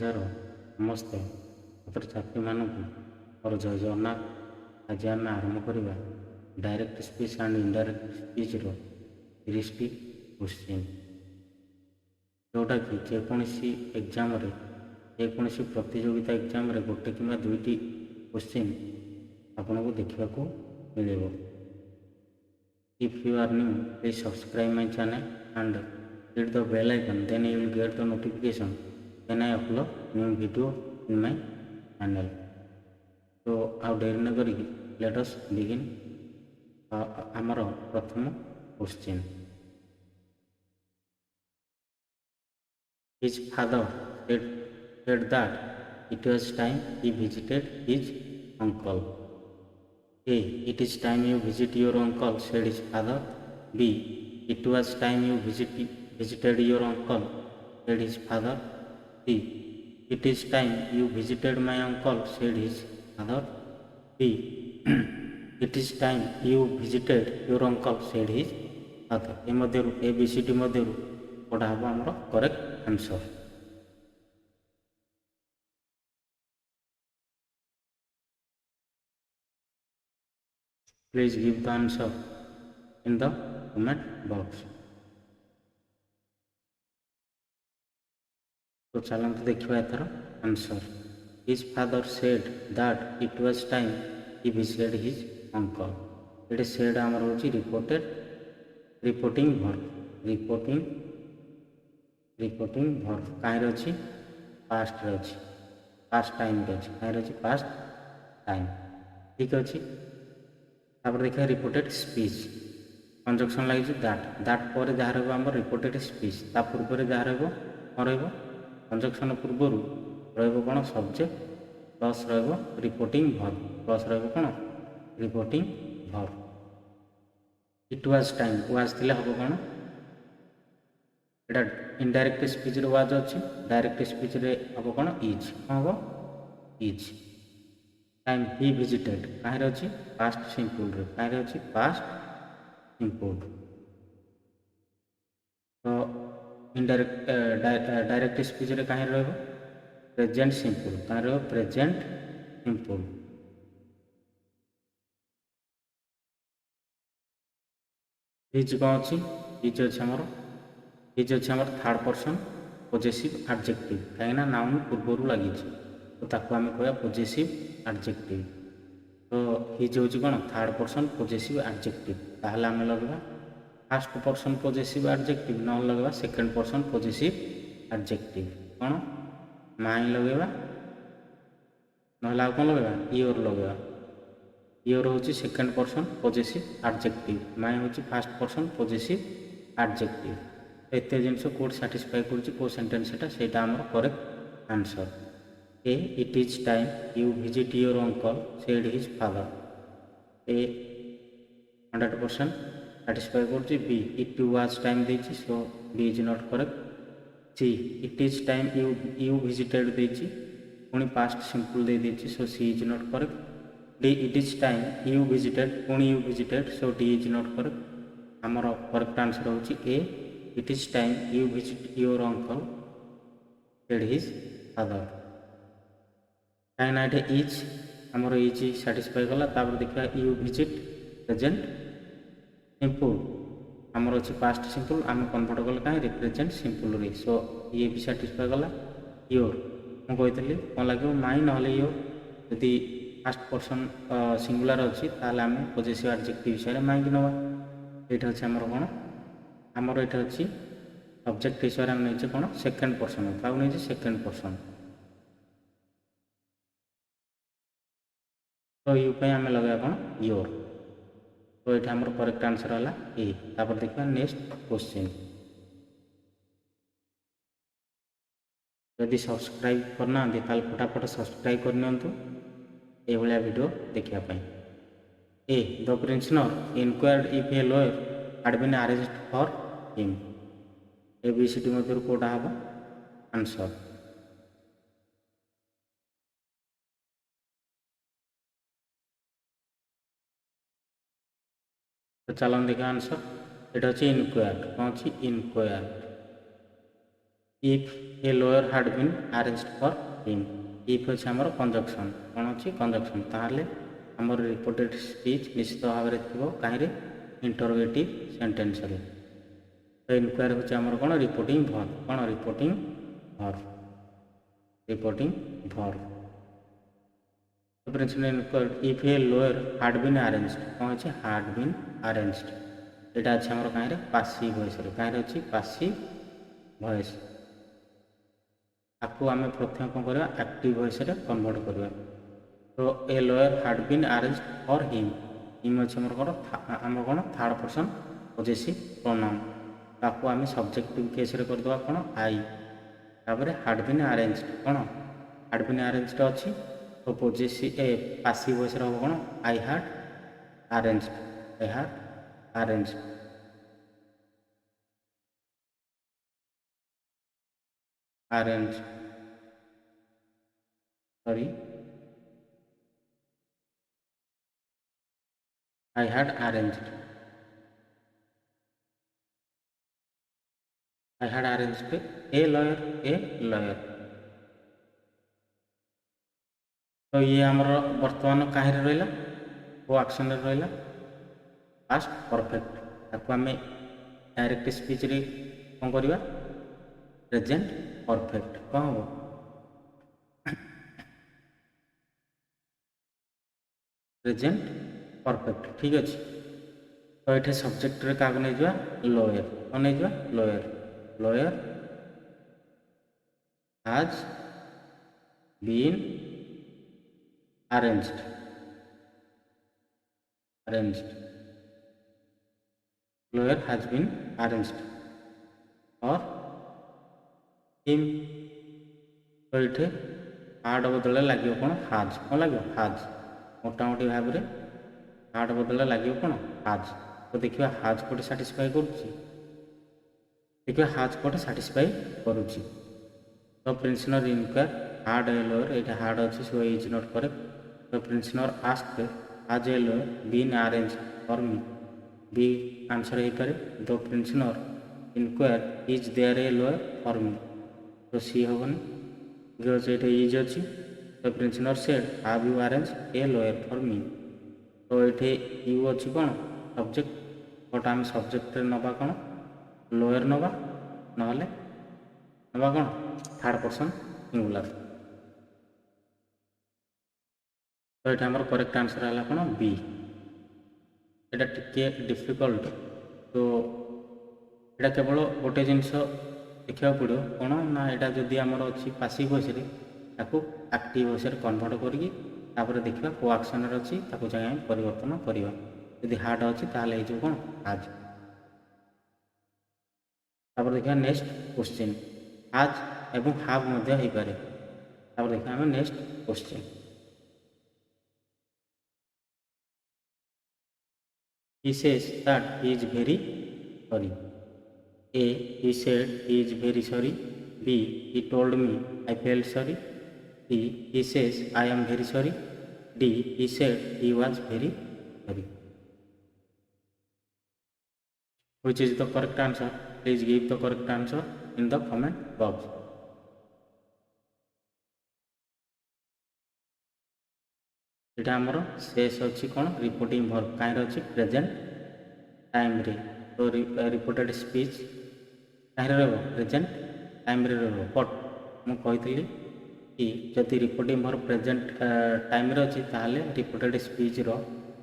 ओडिशार समस्त छात्र छात्री मानू और जय जगन्नाथ। आज आम आरंभ करवा direct speech and indirect speech 30 question जोटा कि जेकोसी एग्जाम जेकोसी प्रतियोगिता एग्जाम गोटे कि दुईटी क्वेश्चन आपन को देखा मिले। If you are new, please subscribe my channel and hit the bell icon. Then you will get the notification when I upload new video in my channel. So, our dear nagari, let us begin. Our प्रथम question. His father said that it was time he visited his uncle. A. It is time you visit your uncle, said his father. B. It was time you visited your uncle, said his father. C. It is time you visited my uncle, said his father. D. It is time you visited your uncle, said his father. ए मध्यरु A B C D मध्यरु कोडा हबो हमरो correct answer. Please give the answer in the comment box. तो चलते देखा एथर answer. His father said that it was time he visited his uncle. ये said आमर होची reported reporting verb reporting verb कहीं अच्छी पास्ट रे अच्छी पास्ट टाइम रे अच्छी कहीं अच्छी पास्ट टाइम ठीक अच्छी। तापर देखा रिपोर्टेड स्पीच कंजक्शन लगी दैट पर जहाँ रहा रिपोर्टेड स्पीच ता पूर्व जहाँ रहा कंजक्शन पूर्वर रहा सब्जेक्ट प्लस रहा रिपोर्टिंग वर्ब प्लस रहा कौन reporting verb. It was time was थिले हम कौन एटा इनडायरेक्ट स्पीच रे वाज अच्छी डायरेक्ट स्पीच रे हम कौन इज कौन हम इज। टाइम ही विजिटेड कहीं अच्छी पास्ट सिंपल रे कहीं अच्छी पास्ट सिंपल। तो इनडायरेक्ट डायरेक्ट स्पीच रे कहीं रहा प्रेजेंट सिंपल कहीं रहा प्रेजेंट सिंपल। हिज कौन अच्छी हिज अच्छे आमर हिज अच्छे आमर थर्ड पर्सन पॉजिटिव एडजेक्टिव कहीं नाउन पूर्वर लगी तो ताको आम कह पॉजिटिव एडजेक्टिव। तो हिज हूँ कौन थर्ड पर्सन पॉजिटिव एडजेक्टिव ताहले आम लगवा फर्स्ट पर्सन पॉजिटिव एडजेक्टिव न लगवा सेकेंड पर्सन पॉजिटिव एडजेक्टिव कौन माई लगेगा ना कौन लगेगा योर लगेगा। योर हूँ second person positive adjective my हूँ फर्स्ट पर्सन पॉजिटिव एडजेक्टिव। एत जिनस कोड साटिस्फाई कर सेन्टेन्स से correct answer. A it is time you visit your uncle said his father A 100% satisfy कर। बी इट वाज टाइम देछि so B is not correct. C it is time you visited देछि पुणी past simple दे देछि so C is not correct. D it is time you visited पुणी you visited so D is not correct. आमर correct answer होछि A it is time you visit your uncle said his father. कहीं ये is आमर is satisfy कला देखा you visit present simple आमर अच्छे पास्ट सिंपल आम कन्वर्ट कले कहीं प्रेजेंट सिंपल रे सो ये भी साटिस्फाई कला। योर मुझे कौन लगे माई ना योर यदि फास्ट पर्सन सिंगुलर अच्छी ताल आम पॉजिटिव एडजेक्टिव हिसाब से माई की नवा। ये अच्छे आमर कौन आमर ये अच्छी सब्जेक्ट हिसाब से आम नहीं कौन सेकेंड पर्सन क्या नहीं सेकेंड पर्सन। तो यू पे आम लगे कौन योर। तो ये आमर करेक्ट आंसर है ए। तापर देखा नेक्स्ट क्वेश्चन। यदि सब्सक्राइब करना ताल फटाफट सब्सक्राइब करनी ये वीडियो देखापी। A the prisoner inquired if a lawyer had been arrest for him A B C D मध्य कौटा हम आंसर। तो चलन देखा आंसर ये अच्छे इनक्वायर्ड कौन अच्छी इनक्वायर्ड। if a lawyer had been arranged for him. if ଅଛି ଆମର କଞ୍ଜକ୍ସନ୍, କ'ଣ ଅଛି କଞ୍ଜକ୍ସନ୍, ତାହେଲେ ଆମର ରିପୋର୍ଟେଡ୍ ସ୍ପିଚ୍ ନିଶ୍ଚିତ ଭାବରେ ଥିବ କାହିଁରେ ଇଣ୍ଟରୋଗେଟିଭ୍ ସେଣ୍ଟେନ୍ସରେ। ତ ଇନକ୍ୱାରି ହେଉଛି ଆମର କ'ଣ ରିପୋର୍ଟିଂ ଭର୍ବ, କ'ଣ reporting verb, reporting verb. if a lawyer had been arranged, କ'ଣ ଅଛି had been arranged, ଏଇଟା ଅଛି ଆମର କାହିଁରେ ପାସିଭ୍ ଭଏସ୍ରେ, କାହିଁରେ ଅଛି ପାସିଭ୍ ଭଏସ୍। ତାକୁ ଆମେ ପ୍ରଥମେ କ'ଣ କରିବା ଆକ୍ଟିଭ୍ ଭଏସ୍ରେ କନଭର୍ଟ କରିବା। ତ ଏ lawyer had bin arranged for ହିମ୍, ହିମ୍ ଅଛି ଆମର କ'ଣ ଥାର୍ଡ଼ ପର୍ସନ୍ ପଜେସିଭ୍ ପ୍ରୋନାଉନ୍, ତାକୁ ଆମେ ସବଜେକ୍ଟିଭ୍ କେସ୍ରେ କରିଦେବା କ'ଣ ଆଇ, ତାପରେ ହାଡ୍ ବିନ୍ ଆରେଞ୍ଜଡ୍, କ'ଣ ହାଡ୍ ବିନ୍ ଆରେଞ୍ଜଡ୍ ଅଛି, ତ ପାସିଭ୍ ଭଏସ୍ରେ ହେବ କ'ଣ I had arranged, I had arranged, arranged, sorry, I had arranged, I had arranged a lawyer, a lawyer। तो ये आमर बर्तमान कहीं रहा को आक्शन रहा पास्ट परफेक्ट, ताको आम डायरेक्ट स्पीच रे कौन करवा प्रेजेंट परफेक्ट कौन हम प्रेजेंट परफेक्ट, ठीक अच्छे। तो ये सब्जेक्ट रे क्या नहीं जा लॉयर, कौन नहीं जा lawyer, lawyer has been arranged, arranged, lawyer has been arranged for him। तो ये हार्ड बदल लगे कौन हाज, कौन लगे हाज, मोटामोटी भाव में हार्ड बदल लगे कौन हाज। तो देखिए हाज कोटे साटिस्फाई करुच्ची, देखिए हाज कोटे साटिस्फाई करुच्ची। तो principal inquire had a lawyer, ये हार्ड अच्छी सो इज नॉट करेक्ट। तो principal asked has a lawyer been arranged for me, B answer हो पारे। The principal inquire is there a lawyer for me, तो C हेनी because ये is अच्छी। तो principal said have you arrange a lawyer for me, तो ये you अच्छी कौन सब्जेक्ट, बट आम सब्जेक्ट नवा कौन लॉयर नवा ना नवा कौन थर्ड पर्सन सिंगुलर। तो ये आमर करेक्ट आंसर है कौन बी। एटा टिके डिफिकल्ट, तो यहाँ केवल गोटे जिनस देखा पड़ो कौन ना यहाँ जदि आमर अच्छी पासिव वॉइस ताको एक्टिव वॉइस कन्वर्ट करके देखा को एक्शन अच्छी जगह परिवर्तन करवा। यदि हार्ड अच्छी ताल हो कौन आज। तापर देखा नेक्स्ट क्वेश्चन आज एवं हाव मध्य हो पारे। तापर देखा आम next question he says that he is very sorry। A, he said he is very sorry। B, he told me I felt sorry। C, he says I am very sorry। D, he said he was very sorry। Which is the correct answer? Please give the correct answer in the comment box। यहाँ आमर शेष अच्छी कौन reporting verb कहीं अच्छी present time रे। तो reported speech कहीं प्रेजेंट टाइम रे बट मुझे कि जदि रिपोर्टिंग भर्ब प्रेजेंट टाइम रे अच्छी ताहले रिपोर्टेड स्पीच रो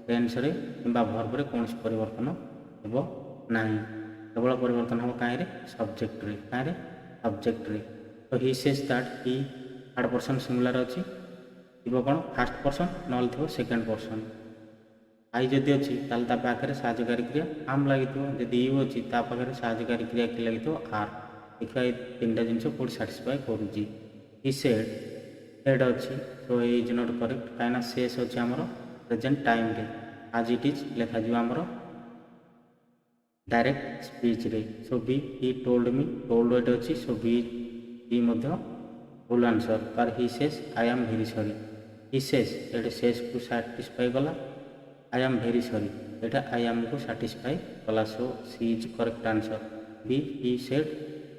टेंस रे किंबा भर्ब रे कौन परिवर्तन हेबो नाही, केवल परिवर्तन हम कहीं सब्जेक्ट रे, कहीं सब्जेक्ट रे। तो he says that he third person singular अच्छी थो कौन फास्ट पर्सन ना थो सेकेंड पर्सन। आई जदि अच्छी पाखे साहाय्यकारी क्रिया आम लगी, जदि यू अच्छी पाखे साहाय्यकारी क्रिया कि लगी आर। देखा ये तीन टा जिन Kaut satisfy करुच्ची। He said head अच्छी, सो इज नॉट करेक्ट कहीं शेष अच्छी आमर प्रेजेंट टाइम रे आज इट इज लिखा आमर डायरेक्ट स्पीच रे। So B he told me, told एट अच्छी, सो बी भूल आंसर। तार he says I am very sorry. He says ये सेज को साटिस्फाई कला, आई एम भेरी सॉरी ये आई एम को साटिस्फाई कला। So C is correct answer B he said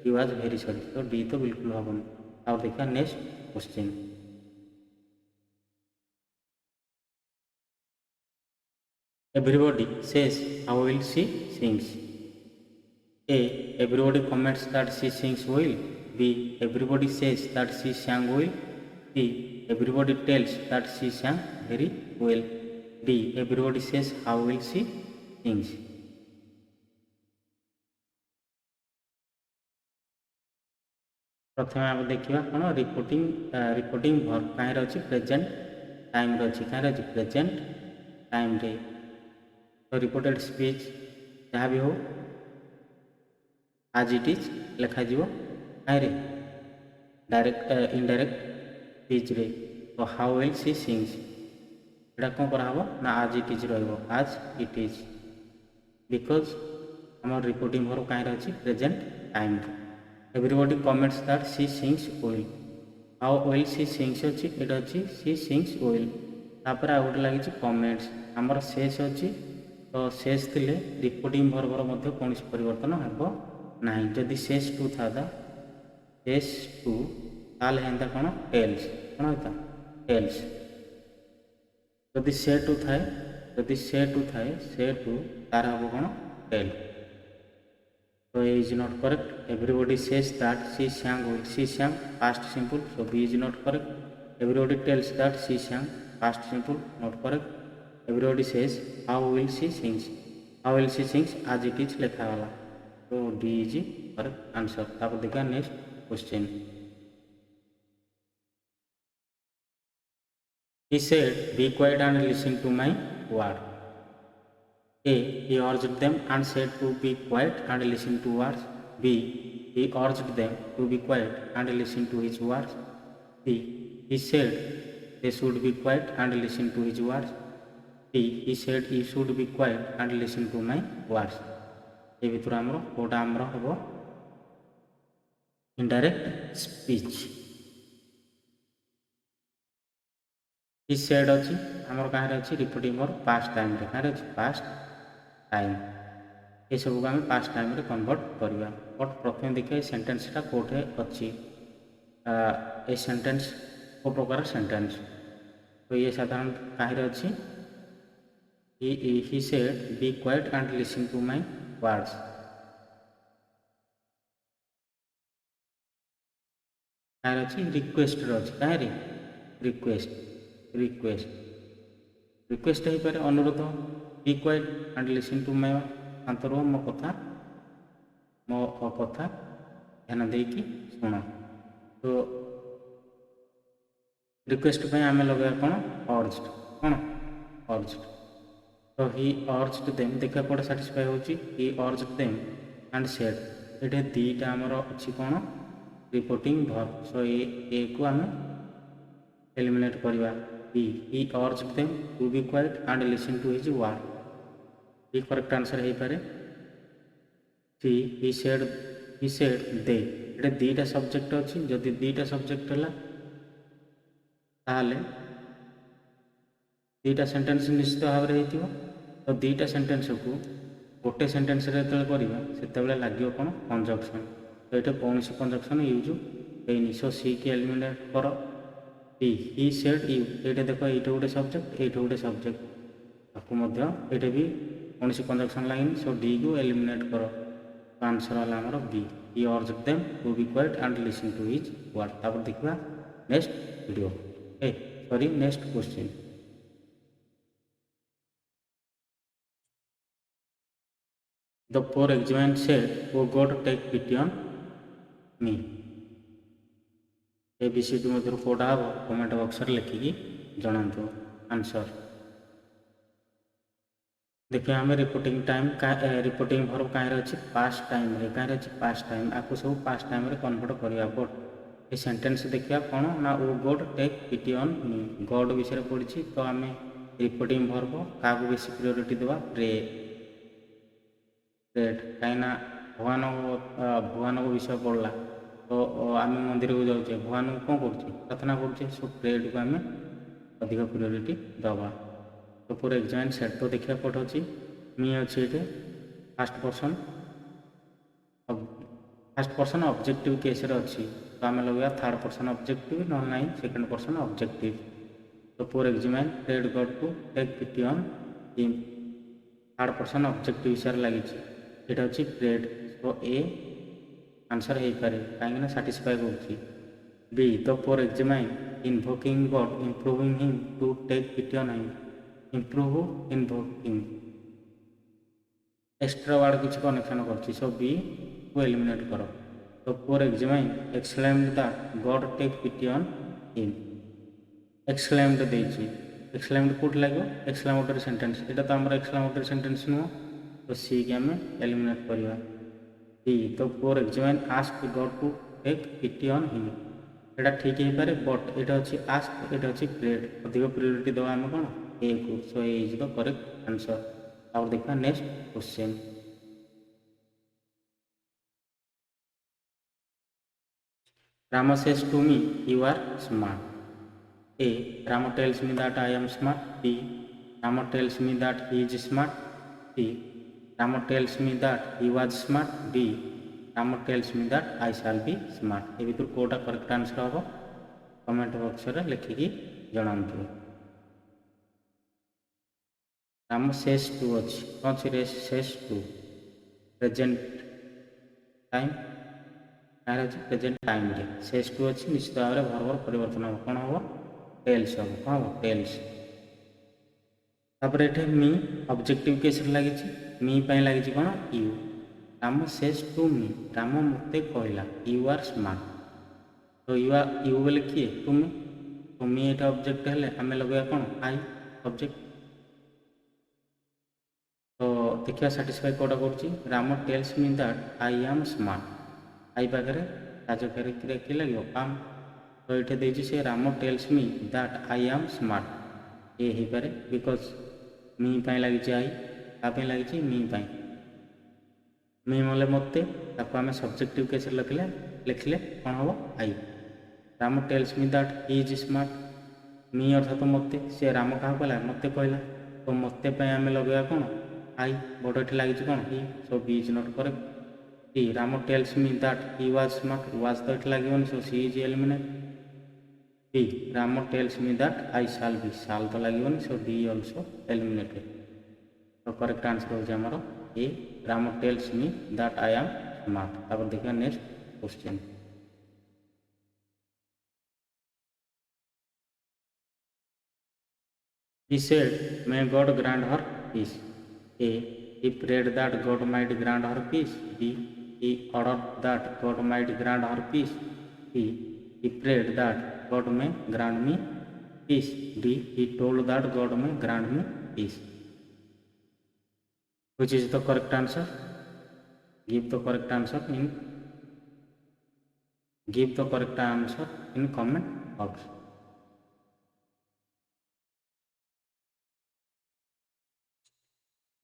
he was very sorry. तो D तो बिल्कुल हेनी। और देखा next question. Everybody says how will she sings. A. Everybody comments that she sings well. B. Everybody says that she sang well. C. Everybody tells that she sang very well. D. Everybody says how well she sings. प्रथम आम देखा कौन reporting verb कहीं अच्छी present time अच्छी कहीं अच्छी present time रे। तो रिपोर्टेड स्पीच जहाँ भी हो आज इट इज लिखाज कहीं डायरेक्ट इनडायरेक्ट स्पीच रे। तो हाउ विल सी सिंग्स एटा कौन कराब ना आज इट इज रज इट इज बिकज आम रिपोर्टिंग वर्ब कहीं अच्छी present time. Everybody comments that she sings well. How well she sings अच्छी ये अच्छी सी सिंग्स वेल। तापर आ गोटे लगी कमेंट्स आमर शेष अच्छी। तो शेष थे रिपोर्टिंग वर्बर मध्य कौन परिवर्तन हेब ना। जदि शेष टू था शेष टू ताल हेन्ता कौन टेल्स कौन होता टेल्स। जदि से टू थाए जदि से टू थाए से टू तार हम कौन tell. So A is not correct. Everybody says that she sang well. She sang past simple. So B is not correct. Everybody tells that she sang past simple. Not correct. Everybody says how will she sings. How will she sings as it is लिखा वाला। तो D is correct answer। अब देखा next question। He said, "Be quiet and listen to my word." A. He urged them and said to be quiet and listen to words. B. He urged them to be quiet and listen to his words. C. He said they should be quiet and listen to his words. D. He said you should be quiet and listen to my words. ये भितर आमर कोटा आमर हम indirect speech. He said अच्छी आमर कहाँ अच्छी reporting verb past time रे कहाँ अच्छी पास्ट टाइम। ये सब आम पास्ट टाइम रे कन्वर्ट करवा। बट प्रथम देखिए सेंटेंसटा कौटे अच्छी ए सेंटेंस को प्रकार सेंटेंस। तो ये साधारण कहीं अच्छी he said be quiet and listen to my words. कहीं अच्छी रिक्वेस्ट अच्छी कहीं रिक्वेस्ट रिक्वेस्ट रिक्वेस्ट हो पारे अनुरोध। Be quiet and listen to my अंतर मो कथा ध्यान देकी शुण। तो रिक्वेस्ट आम लगे कौन अर्ज्ड कौन अर्ज्ड। तो ही अर्ज्ड देम देखा कौन साटिस्फाई होची ही अर्ज्ड देम एंड सेड ये दीटा आमर अच्छी कौन रिपोर्टिंग वर्ब। सो ए को आम एलिमिनेट करवा। B he urged them to be quiet and listen to his word. ये करेक्ट आंसर हो पारे। सी ही सेड दे ये दीटा सब्जेक्ट अच्छी। जदि दीटा सब्जेक्ट है ताहले दीटा सेंटेंस निश्चित भाव में हो। तो दीटा सेंटेंस को गोटे सेंटेंस करवा लगे कौन कंजक्शन। तो ये कौन सी कंजक्शन यूज है। सो सी की एलिमिनेट कर। डी ही सेड यू ये देख ये गोटे सब्जेक्ट ये गोटे सब्जेक्ट आपको ये भी कौन सी कंजक्शन लाइन। सो डी को एलिमिनेट कर। तो आंसर है आमर B he urged them to be quiet and listen to his word. तापर देखा next video sorry next question. The poor examinee said O God take pity on me. A B C D मध्य कौटा हम कमेंट बॉक्स में लिखिकी जनातु answer. देखिए आम reporting time reporting verb कहीं अच्छी पास्ट टाइम रे कहीं अच्छी पास्ट टाइम आपको सब पास्ट टाइम रे कन्वर्ट करवा। बट ये सेंटेंस देखिए कौन ना O God take pity on me God विषय पढ़ी। तो आम रिपोर्टिंग वर्ब क्या बेसी प्रायोरिटी देवा प्रे प्रेड कहीं भगवान को विषय पढ़ला। तो आम मंदिर को जाऊे भगवान को कौन कर प्रार्थना करुचे। सो प्रेड को आम अधिक प्रायोरिटी दवा। तो पूरा एग्जाम सेट तो देखिए कौट अच्छी मी अच्छी ये fast person fast person objective case रे अच्छी तो आम लगे थर्ड पर्सन ऑब्जेक्टिव ना ना सेकेंड पर्सन ऑब्जेक्टिव तो poor examinee prayed God to take pity on him third person objective विषय लगी ये अच्छी प्रेड तो ए आंसर हो पारे कहीं साटिस्फाई कर बी तो poor examinee invoking God imploring him to take pity on him implore invoking extra word किसी कनेक्शन कर सो बी को एलिमिनेट कर तो poor examinee exclaimed that God take pity on him exclaimed देछि exclaimed कोड लगे exclamatory sentence यहाँ तो आम एक्सक्लेमेटरी सेंटेंस नुह तो सी की आम एलिमिनेट करवा डी तो poor examinee ask God to take pity on him यहाँ ठीक हो पारे बट यहाँ अच्छी आस्क यहाँ अच्छी प्रेड अधिक प्रियोरिटी दवा आम कौन ए को सो ए इज द करेक्ट आंसर और देखा next question Rama says to me, you are smart. A. Rama tells me that I am smart. B. Rama tells me that he is smart. C. Rama tells me that he was smart. D. Rama tells me that I shall be smart. ये भीतर Kota correct answer हम comment box रे लिखिकी जणांतु Ram says to अच्छी कौन सी cess to present time यार अच्छे present time रे cess to अच्छी निश्चित भाव में भर भर परिवर्तन हम कौन हम टेल्स हम कौन हम टेल्स तापर ये मी ऑब्जेक्टिव केस लगी मी लगी कौन you Ram says to me Ram मते कहला यू आर स्मार्ट तो यू बोले किए तुम्हें तो मी ये ऑब्जेक्ट है आम लगे कौन आई ऑब्जेक्ट तो देखिए साटिस्फाई कौटा कर Ram tells me that I am smart I पाखे राजकारी किए लगे आम तो ये देती से Ram tells me that I am smart ये हो पारे बिकज मी लगी आई ताप लगी मी मले मते आम सब्जेक्टिव केस लिखले लिखले कौन हम I Ram tells me that he is smart me अर्थात मते से राम क्या कहला मते कहला तो मते आम लगे कौन आई बट ये लगी कौन ही so B is not correct D Ram tells me that he was smart was तो ये लगे so C is eliminate D Ram tells me that I shall be shall तो लगे सो डी ऑल्सो एलिमिनेटेड तो करेक्ट आंसर हो A Ram tells me that I am smart तापर देखिए next question He said, may God grant her peace. A. He prayed that God might grant her peace. B. He ordered that God might grant her peace. C. He prayed that God may grant me peace. D. He told that God may grant me peace. Which is the correct answer? Give the correct answer in comment box.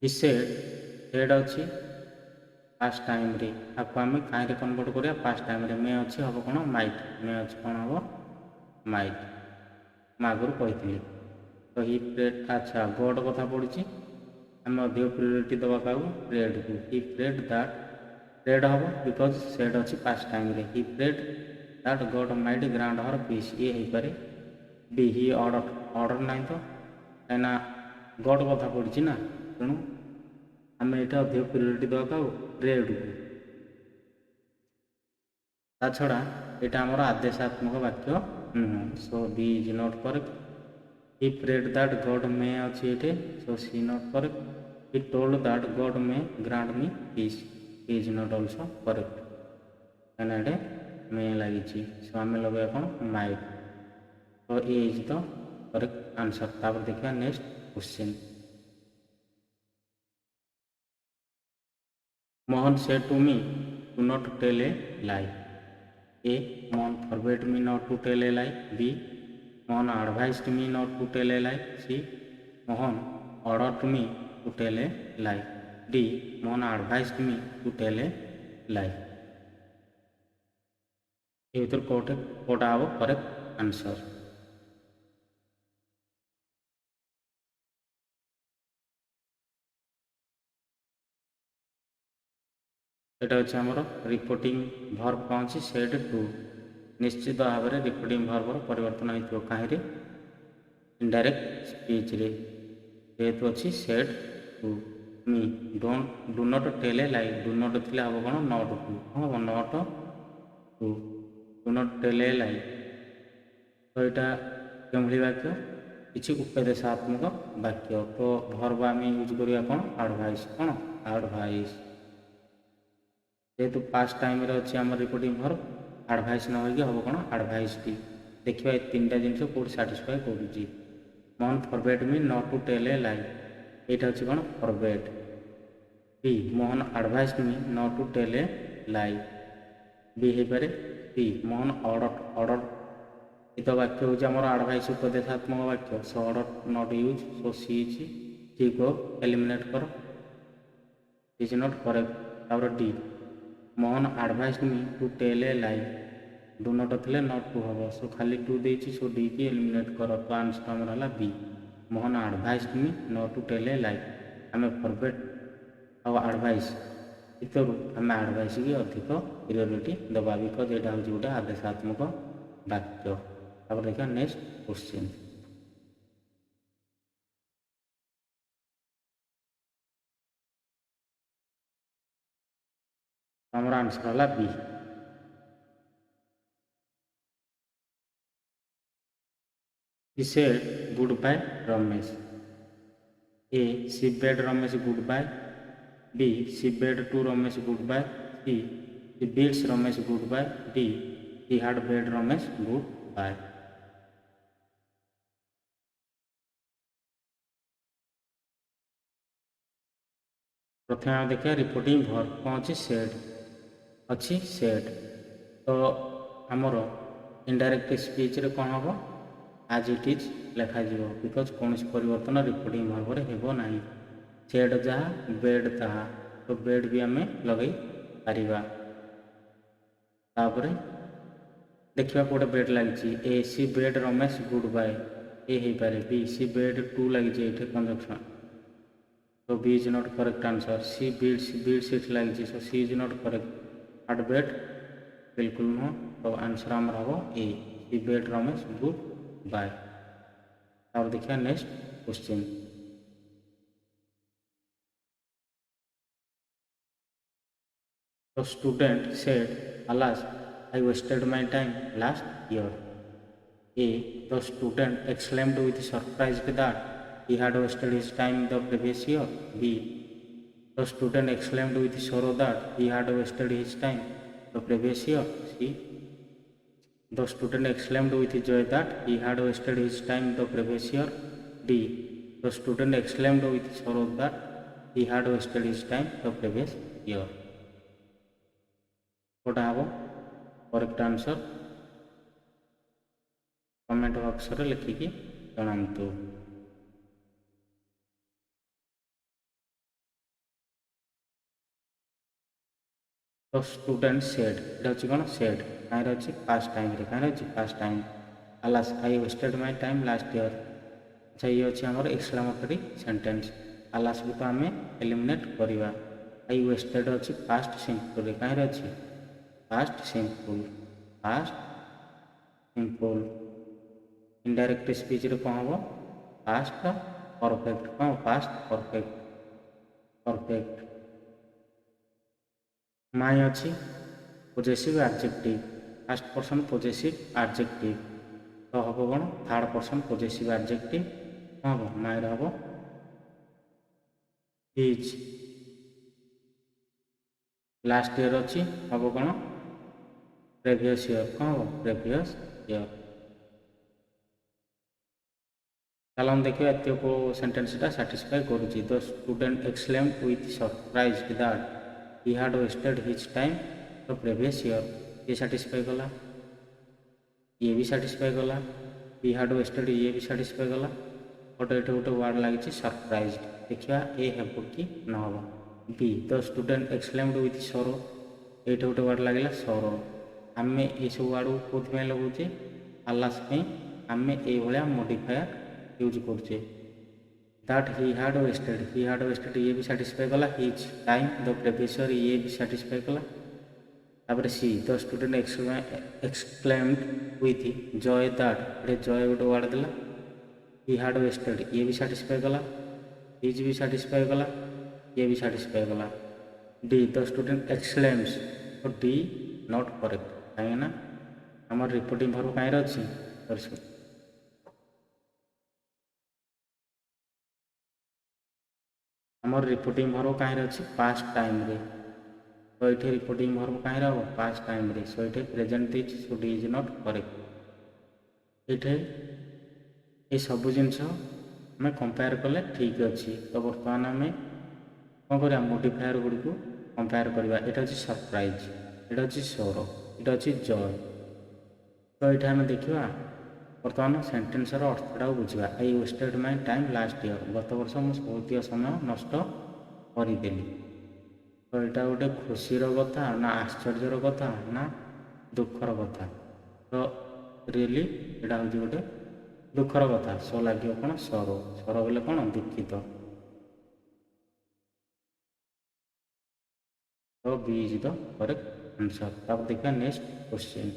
He said अच्छी past time रे आपको आम कहीं convert करिया past time रे मे अच्छी हम कौन माइट मे अच्छी कौन हम माइट मैं आगुरी कही तो ही प्रेड अच्छा गॉड कथा पड़ी आम अधिक प्रियोरिटी दवा क्या प्रेड को ही प्रेड दैट प्रेड हम बिकज सेड अच्छी पास्ट टाइम रे he prayed that God might grant her peace ये हो पारे बी ही ऑर्डर ऑर्डर ना तो कहीं गॉड कथा पड़ी ना तेणु आम यहाँ अधिक प्रियोरिटी दवा क्या प्रेड को ता छड़ा यहाँ आमर आदेशात्मक वाक्य नुह so B is not correct he prayed that God may अच्छी ये so C not correct he told that God may grant me peace is not also correct कहीं मे लगी सो आम लगे कौन माइट तो A is the correct answer तापर देखिए next question Mohan said to me to not tell a lie. A. Mohan forbade me not to tell a lie. B. Mohan advised me not to tell a lie. C. Mohan ordered me to tell a lie. D. Mohan advised me to tell a lie. ये भर कोटा हम correct answer এটা হচ্ছে আমার reporting verb কম আছে said to নিশ্চিତ ଭାବରେ reporting ଭର୍ବର ପରିବର୍ତ୍ତନ ହୋଇଥିବ କାହିଁରେ ଇନଡାଇରେକ୍ଟ ସ୍ପିଚ୍ରେ ଯେହେତୁ ଅଛି ସେଡ୍ ଟୁ ମି ଡୁ ନଟ୍ ଟେଲ୍ ଏ ଲାଇ ଡୁ ନଟ୍ ଥିଲେ ହେବ କ'ଣ ନଟ୍ ଟୁ କ'ଣ ହେବ not to do not tell a lie ତ ଏଇଟା କେଉଁଭଳି ବାକ୍ୟ କିଛି ଉପଦେଶାତ୍ମକ ବାକ୍ୟ ତ ଭର୍ବ ଆମେ ୟୁଜ୍ କରିବା କ'ଣ ଆଡ଼ଭାଇସ୍ କ'ଣ ଆଡ଼ଭାଇସ୍ ଯେହେତୁ ପାଷ୍ଟ ଟାଇମ୍ରେ ଅଛି ଆମର ରିପୋର୍ଟିଂ ଭର୍ବ ଆଡ଼ଭାଇସ୍ ନ ହୋଇକି ହେବ କ'ଣ ଆଡ଼ଭାଇସ୍ଟି ଦେଖିବା ଏ ତିନିଟା ଜିନିଷ କେଉଁଠି ସାଟିସ୍ଫାଏ କରୁଛି ମୋହନ ଫରବେଟ୍ ମି ନଟ୍ ଟୁ ଟେଲ୍ ଏ ଲାଇ এইটা হচ্ছে কোন forbade B Mohan advise me not to tell a lie B হইপারে সি মোহন অর্ডর এই তো বাক্য হচ্ছে আমার আডভাইস উপদেশাত্মক বাক্য so order not use so C को एलिमिनेट कर इज नॉट करेक्ट तापर D Mohan advise me to tell a lie do not थे नॉट टू हम सो खाली टू देती सो डी की एलिमिनेट कर तो आंसर आमर है B Mohan advise me not to tell a lie आम फरबेट और आडभाइस भितर आम आडभाइस की अधिक प्रियोरिटी दबा बिकज यहाँ हूँ गोटे आदेशात्मक वाक्य तापर देखा नेक्स्ट क्वेश्चन हमारा आंसर है B He said goodbye Ramesh. A. She bade Ramesh goodbye. B. She bade to Ramesh goodbye. C. He bids Ramesh goodbye. D. He had bade Ramesh goodbye. प्रथम आम देखिए रिपोर्टिंग भर्ब कौन अच्छी said अच्छी said तो आमर indirect speech रे कौन हम आज इट इज लिखाज बिकज कौन परिवर्तन रिपोर्टिंग भर्व हेब ना सेड जहाँ बेड ताहा तो बेड भी आम लगे पारिबा तापर देखा गोटे बेड लगी ए C bade Ramesh good bye ए हो पारे बी सी बेड टू लगी ये कंजक्शन तो B is not correct answer C bids it लगी so C is not correct had bade बिल्कुल नुह तो आंसर आमर हम A C bade Ramesh good bye और देखिए next question the student said alas I wasted my time last year. A. The student exclaimed with surprise that he had wasted his time the previous year. B. The student exclaimed with sorrow that he had wasted his time the previous year. C. The student exclaimed with joy that he had wasted his time the previous year. D. The student exclaimed with sorrow that he had wasted his time the previous year. What have correct answer comment box रे लिखिकी जनातु तो student said ये हूँ कौन said कहीं अच्छी past time कहीं अच्छी past time alas I wasted my time last year अच्छा ये अच्छी आमर एक्सक्लेमेटरी सेंटेंस alas भी तो आम एलिमिनेट करवा I wasted अच्छी पास्ट सिंपल कहीं अच्छी पास्ट सिंपल इनडायरेक्ट स्पीच रे कौन हम पास्ट परफेक्ट कौन पास्ट परफेक्ट माई अच्छी possessive adjective first person possessive adjective तो हम कौन थर्ड पर्सन पोजेसिव एडजेक्टिव कौन हम माई हम हिज लास्ट ईयर अच्छी हम कौन प्रेवियस ईयर कौन हम प्रेवियस ईयर चलो हम देखिए एत को सेंटेंसटा साटिस्फाई करुच्ची the student exclaimed with surprise that he had wasted his time the previous year ये साटिस्फाई कला ये भी साटिस्फाई कला ही हैड वेस्टेड ये भी साटिस्फाई कला बट ये गोटे वर्ड लगी सरप्राइज देखिए ए हेब कि न हम be the student exclaimed with सरो ये गोटे वर्ड लगे सरो आम ये सब वर्ड को कौन लगाऊे आलास आम ये मॉडिफायर यूज करुचे दैट ही हैड वेस्टेड ये भी साटिस्फाई कला his time the previous year ये भी साटिस्फाई कला। तापर see the student exclaimed with Joy that ये जॉय गोटे वार्ड देला ही हैड वेस्टेड ये भी साटिस्फाई कला हिज भी साटिस्फाई कला ये भी साटिस्फाई कला। डी द स्टूडेंट एक्सक्लेम्स तो डी नॉट करेक्ट कहीं ना आम रिपोर्टिंग भर्ब कहीं अच्छी आमर रिपोर्टिंग भर्ब कहीं अच्छी पास्ट टाइम रे तो ये रिपोर्टिंग भर्ब कहीं हम पास्ट टाइम रे सो ये प्रेजेंट देछि so D is not correct. ये सब जिनस आम कंपेयर कले ठीक अच्छी तो बर्तमान आम कौन कर मोडिफायर गुड़ी को कंपेयर करवा यहाँ हूँ सरप्राइज यहाँ हूँ सोरो यहाँ हूँ जय तो ये आम देखा बर्तमान सेन्टेन्सर अर्थटा बुझा I wasted my time last year गत वर्ष मुझे बहुत समय नष्ट करदेली तो यहाँ गोटे खुशीर कथा ना आश्चर्यर कथा ना दुखर कथा तो रियली यहाँ हूँ गोटे दुखर कथा सो लगे कौन सरो सरो बोले कौन दुखित तो B is the correct answer. तब देखा नेक्स्ट क्वेश्चन।